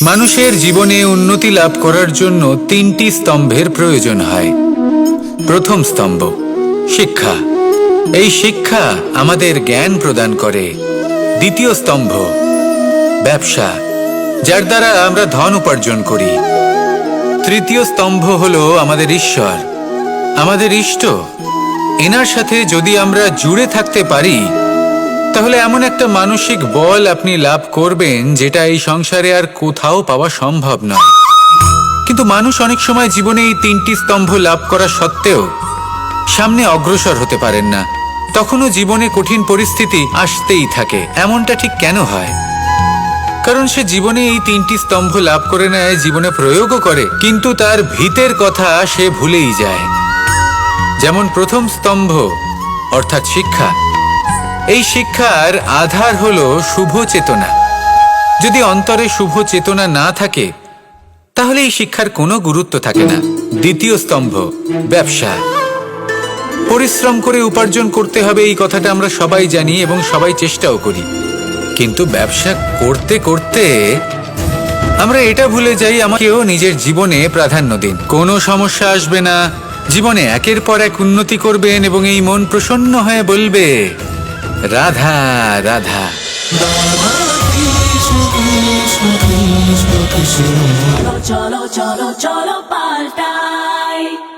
মানুষের জীবনে উন্নতি লাভ করার জন্য তিনটি স্তম্ভের প্রয়োজন হয়। প্রথম স্তম্ভ শিক্ষা। এই শিক্ষা আমাদের জ্ঞান প্রদান করে। দ্বিতীয় স্তম্ভ ব্যবসা, যার দ্বারা আমরা ধন উপার্জন করি। তৃতীয় স্তম্ভ হলো আমাদের ঈশ্বর, আমাদের ইষ্ট। এনার সাথে যদি আমরা জুড়ে থাকতে পারি তাহলে এমন একটা মানসিক বল আপনি লাভ করবেন যেটা এই সংসারে আর কোথাও পাওয়া সম্ভব নয়। কিন্তু মানুষ অনেক সময় জীবনে এই তিনটি স্তম্ভ লাভ করা সত্ত্বেও সামনে অগ্রসর হতে পারেন না। তখনও জীবনে কঠিন পরিস্থিতি আসতেই থাকে। এমনটা ঠিক কেন হয়? কারণ সে জীবনে এই তিনটি স্তম্ভ লাভ করে নেয়, জীবনে প্রয়োগও করে, কিন্তু তার ভিতের কথা সে ভুলেই যায়। যেমন প্রথম স্তম্ভ অর্থাৎ শিক্ষা। এই শিক্ষার আধার হলো শুভ চেতনা। যদি অন্তরে শুভ চেতনা না থাকে তাহলে এই শিক্ষার কোনো গুরুত্ব থাকে না। দ্বিতীয় স্তম্ভ ব্যবসা। পরিশ্রম করে উপার্জন করতে হবে, এই কথাটা আমরা সবাই জানি এবং সবাই চেষ্টাও করি। কিন্তু ব্যবসা করতে করতে আমরা এটা ভুলে যাই আমাকেও নিজের জীবনে প্রাধান্য দিন। কোনো সমস্যা আসবে না, জীবনে একের পর এক উন্নতি করবেন এবং এই মন প্রসন্ন হয়ে বলবে রাধা রাধা। চলো চলো চলো চলো পাল্টাই।